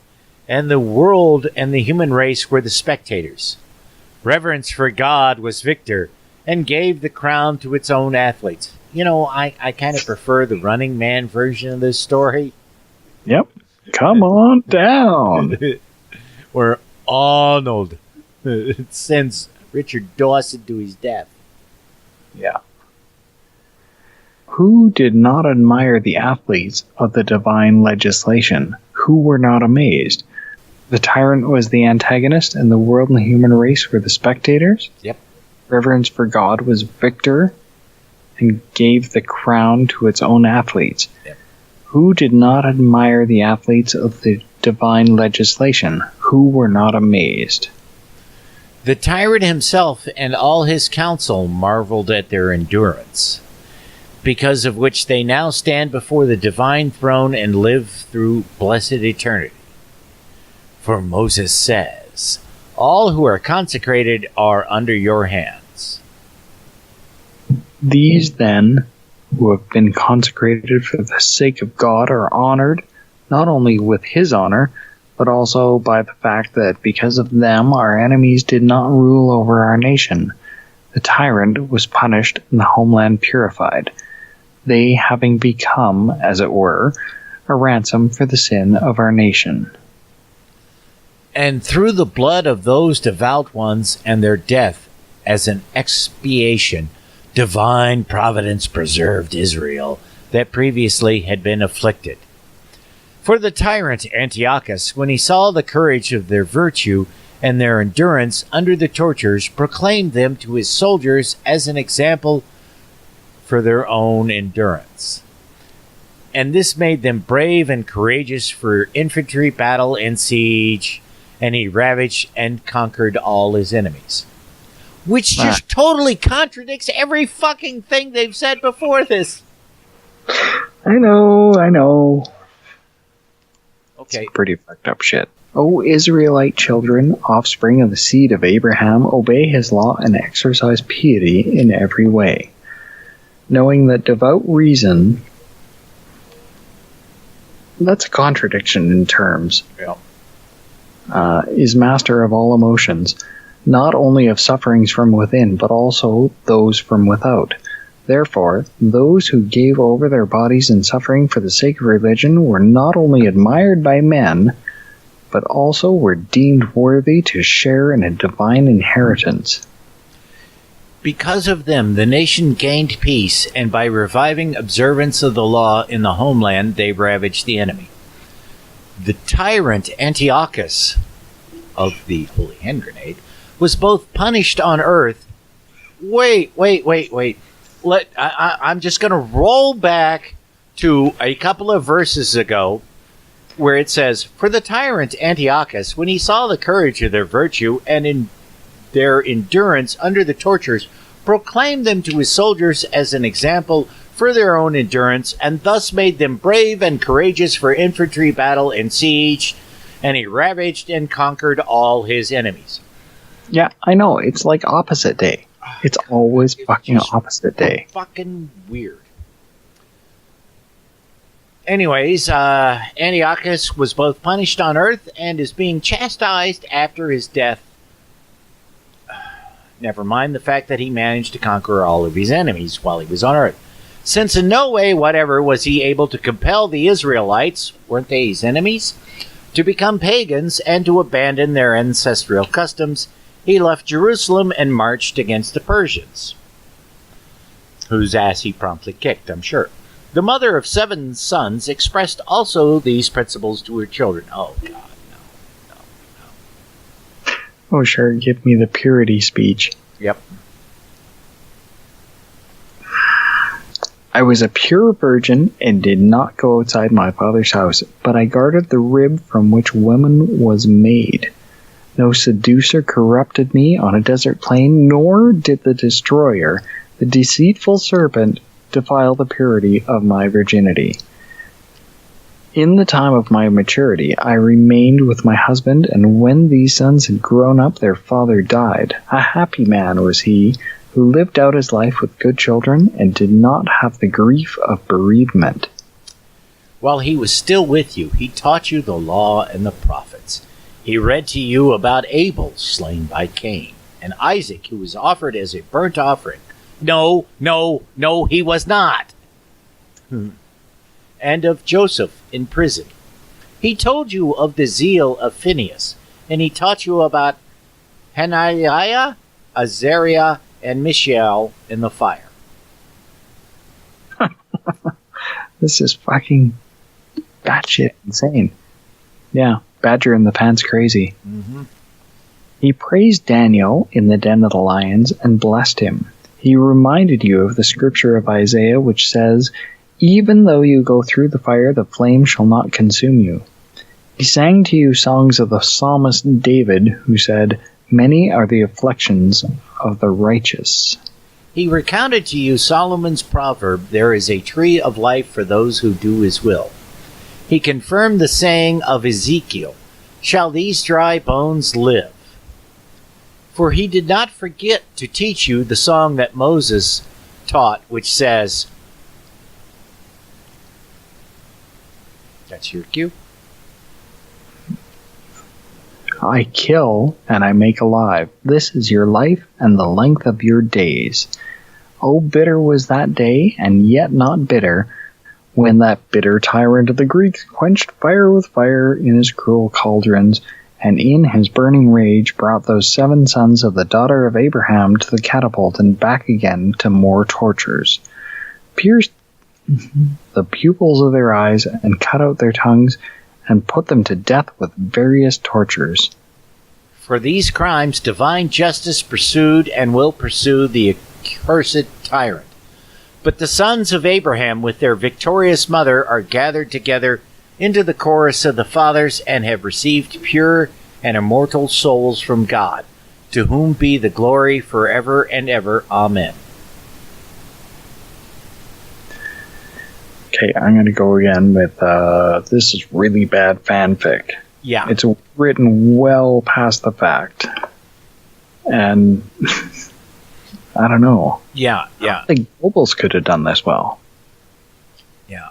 and the world and the human race were the spectators. Reverence for God was victor, and gave the crown to its own athletes. You know, I kind of prefer the Running Man version of this story. Yep. Come on down. Where Arnold sends Richard Dawson to his death. Yeah. Who did not admire the athletes of the divine legislation? Who were not amazed? The tyrant was the antagonist, and the world and the human race were the spectators? Yep. Reverence for God was victor, and gave the crown to its own athletes. Yep. Who did not admire the athletes of the divine legislation? Who were not amazed? The tyrant himself and all his council marveled at their endurance, because of which they now stand before the divine throne and live through blessed eternity. For Moses says, all who are consecrated are under your hands. These, then, who have been consecrated for the sake of God are honored, not only with his honor, but also by the fact that because of them our enemies did not rule over our nation. The tyrant was punished and the homeland purified, they having become, as it were, a ransom for the sin of our nation. And through the blood of those devout ones and their death as an expiation, divine providence preserved Israel that previously had been afflicted. For the tyrant Antiochus, when he saw the courage of their virtue and their endurance under the tortures, proclaimed them to his soldiers as an example for their own endurance. And this made them brave and courageous for infantry, battle, and siege, and he ravaged and conquered all his enemies. Which just totally contradicts every fucking thing they've said before this. I know. Okay. It's pretty fucked up shit. O Israelite children, offspring of the seed of Abraham, obey his law and exercise piety in every way, knowing that devout reason... That's a contradiction in terms. Yeah. Is master of all emotions, not only of sufferings from within, but also those from without. Therefore, those who gave over their bodies in suffering for the sake of religion were not only admired by men, but also were deemed worthy to share in a divine inheritance. Because of them, the nation gained peace, and by reviving observance of the law in the homeland, they ravaged the enemy. The tyrant Antiochus of the Holy Hand Grenade was both punished on earth. Wait. I'm just going to roll back to a couple of verses ago where it says, for the tyrant Antiochus, when he saw the courage of their virtue and in their endurance under the tortures, proclaimed them to his soldiers as an example for their own endurance, and thus made them brave and courageous for infantry, battle, and siege, and he ravaged and conquered all his enemies. Yeah, I know. It's like opposite day. It's always fucking opposite day. Fucking weird. Anyways, Antiochus was both punished on earth and is being chastised after his death. Never mind the fact that he managed to conquer all of his enemies while he was on earth. Since in no way whatever was he able to compel the Israelites, weren't they his enemies, to become pagans and to abandon their ancestral customs, he left Jerusalem and marched against the Persians, whose ass he promptly kicked, I'm sure. The mother of 7 sons expressed also these principles to her children. Oh, God, no. Oh, sure, give me the purity speech. Yep. I was a pure virgin and did not go outside my father's house, but I guarded the rib from which woman was made. No seducer corrupted me on a desert plain, nor did the destroyer, the deceitful serpent, defile the purity of my virginity. In the time of my maturity, I remained with my husband, and when these sons had grown up, their father died. A happy man was he, who lived out his life with good children, and did not have the grief of bereavement. While he was still with you, he taught you the law and the prophets. He read to you about Abel, slain by Cain, and Isaac, who was offered as a burnt offering. No, he was not. And of Joseph in prison. He told you of the zeal of Phinehas, and he taught you about Hananiah, Azariah, and Mishael in the fire. This is fucking batshit insane. Yeah, Badger in the Pants crazy. Mm-hmm. He praised Daniel in the den of the lions and blessed him. He reminded you of the scripture of Isaiah, which says, "Even though you go through the fire, the flame shall not consume you." He sang to you songs of the psalmist David, who said, "Many are the afflictions of the righteous." He recounted to you Solomon's proverb, "There is a tree of life for those who do his will." He confirmed the saying of Ezekiel, "Shall these dry bones live?" For he did not forget to teach you the song that Moses taught, which says, that's your cue. I kill and I make alive. This is your life and the length of your days. Oh, bitter was that day, and yet not bitter, when that bitter tyrant of the Greeks quenched fire with fire in his cruel cauldrons, and in his burning rage brought those 7 sons of the daughter of Abraham to the catapult and back again to more tortures. Pierced the pupils of their eyes and cut out their tongues and put them to death with various tortures. For these crimes divine justice pursued and will pursue the accursed tyrant. But the sons of Abraham with their victorious mother are gathered together into the chorus of the fathers and have received pure and immortal souls from God, to whom be the glory forever and ever. Amen. Okay, I'm going to go again with, this is really bad fanfic. Yeah. It's written well past the fact. And, I don't know. Yeah. I think Nobles could have done this well. Yeah.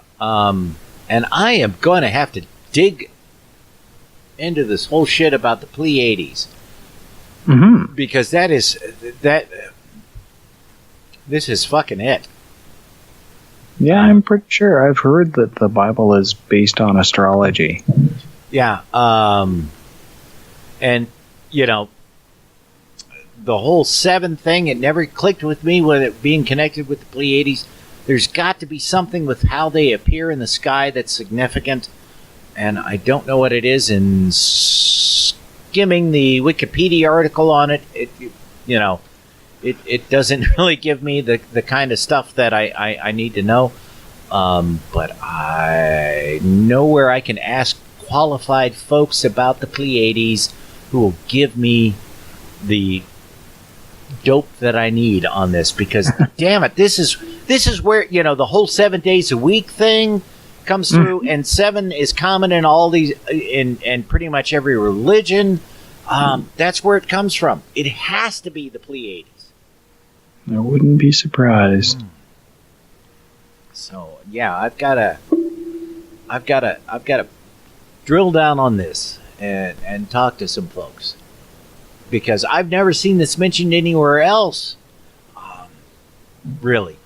And I am going to have to dig into this whole shit about the Pleiades. Mm-hmm. Because this is fucking it. Yeah, I'm pretty sure. I've heard that the Bible is based on astrology. Yeah. And, you know, the whole 7 thing, it never clicked with me with it being connected with the Pleiades. There's got to be something with how they appear in the sky that's significant, and I don't know what it is. And skimming the Wikipedia article on it, it doesn't really give me the kind of stuff that I need to know. But I know where I can ask qualified folks about the Pleiades who will give me the dope that I need on this, because damn it, this is where, you know, the whole 7 days a week thing comes through, and 7 is common in all these, in pretty much every religion. That's where it comes from. It has to be the Pleiades. I wouldn't be surprised. So yeah, I've got to drill down on this and talk to some folks. because I've never seen this mentioned anywhere else. Really.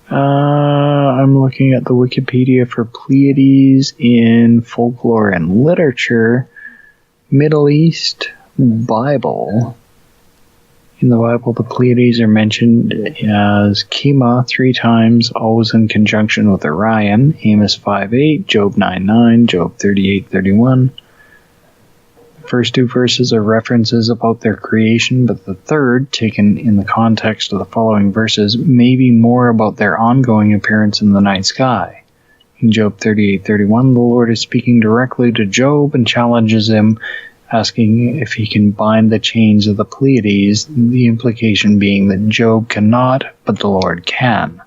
I'm looking at the Wikipedia for Pleiades in folklore and literature. Middle East Bible. In the Bible, the Pleiades are mentioned as Kema 3 times, always in conjunction with Orion. Amos 5:8, Job 9:9, Job 38:31. The first 2 verses are references about their creation, but the third, taken in the context of the following verses, may be more about their ongoing appearance in the night sky. In Job 38:31, the Lord is speaking directly to Job and challenges him, asking if he can bind the chains of the Pleiades, the implication being that Job cannot, but the Lord can.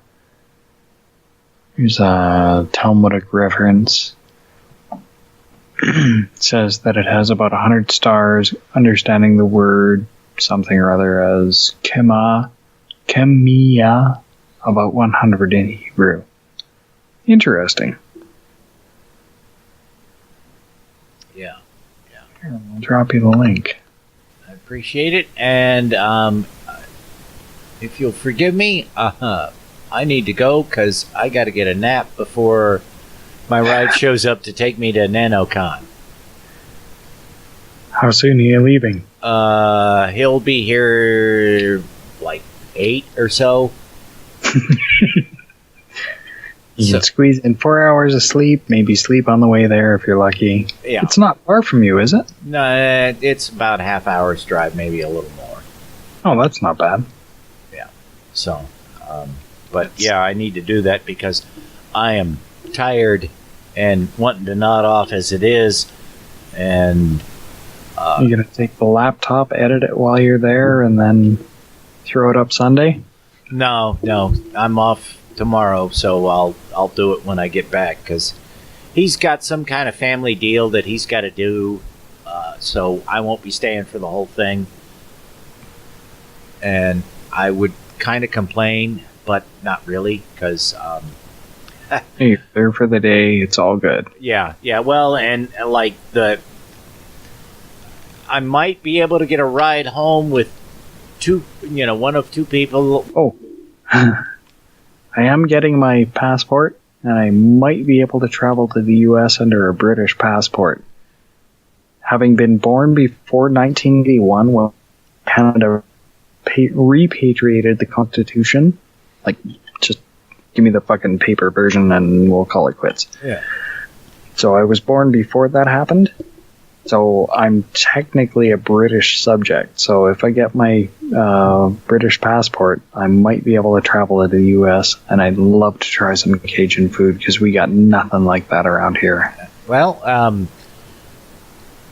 Here's a Talmudic reference. It says that it has about 100 stars, understanding the word something or other as chemia, about 100 in Hebrew. Interesting. Yeah. Here, I'll drop you the link. I appreciate it. And if you'll forgive me, I need to go because I got to get a nap before my ride shows up to take me to NanoCon. How soon are you leaving? He'll be here like 8 or so. You can squeeze in 4 hours of sleep, maybe sleep on the way there if you're lucky. Yeah. It's not far from you, is it? No, it's about a half hour's drive, maybe a little more. Oh, that's not bad. Yeah. So, but yeah, I need to do that because I am tired and wanting to nod off as it is. And you're going to take the laptop, edit it while you're there, and then throw it up Sunday? No, I'm off tomorrow, so I'll do it when I get back because he's got some kind of family deal that he's got to do, so I won't be staying for the whole thing. And I would kind of complain, but not really because You're there for the day, it's all good. yeah, well, and like I might be able to get a ride home with one of 2 people. Oh, I am getting my passport, and I might be able to travel to the U.S. under a British passport. Having been born before 1981, when Canada repatriated the Constitution, just give me the fucking paper version and we'll call it quits. Yeah. So I was born before that happened. So I'm technically a British subject. So if I get my British passport, I might be able to travel to the U.S. and I'd love to try some Cajun food because we got nothing like that around here. Well,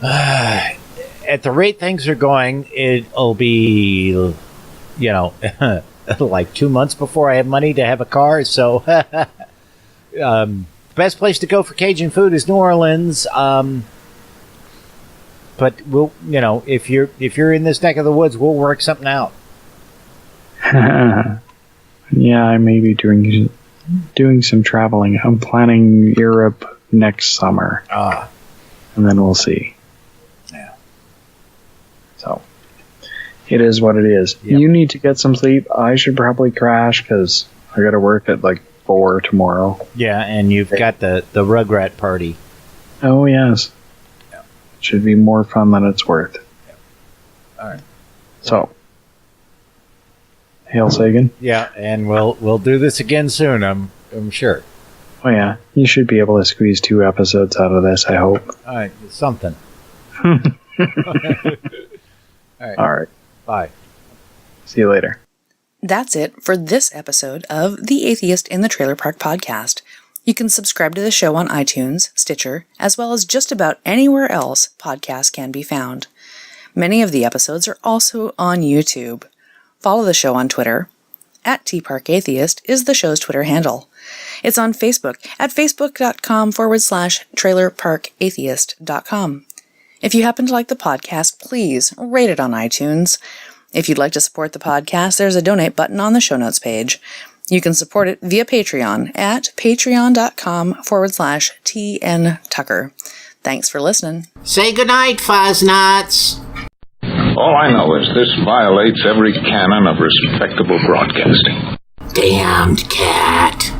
at the rate things are going, it'll be, like 2 months before I have money to have a car. So, best place to go for Cajun food is New Orleans. But we'll, if you're in this neck of the woods, we'll work something out. Yeah, I may be doing some traveling. I'm planning Europe next summer. And then we'll see. Yeah. So, it is what it is. Yep. You need to get some sleep. I should probably crash because I got to work at 4 tomorrow. Yeah, and you've got the Rugrat party. Oh, yes. Should be more fun than it's worth. All right. So, Hail Sagan. Yeah, and we'll do this again soon. I'm sure. Oh yeah, you should be able to squeeze 2 episodes out of this. I hope. All right, something. All right. All right. Bye. See you later. That's it for this episode of the Atheist in the Trailer Park podcast. You can subscribe to the show on iTunes, Stitcher, as well as just about anywhere else podcasts can be found. Many of the episodes are also on YouTube. Follow the show on Twitter. @TParkAtheist is the show's Twitter handle. It's on Facebook at facebook.com/trailerparkatheist.com. If you happen to like the podcast, please rate it on iTunes. If you'd like to support the podcast, there's a donate button on the show notes page. You can support it via Patreon at patreon.com/TNTucker. Thanks for listening. Say goodnight, Fuzz Nuts. All I know is this violates every canon of respectable broadcasting. Damned cat.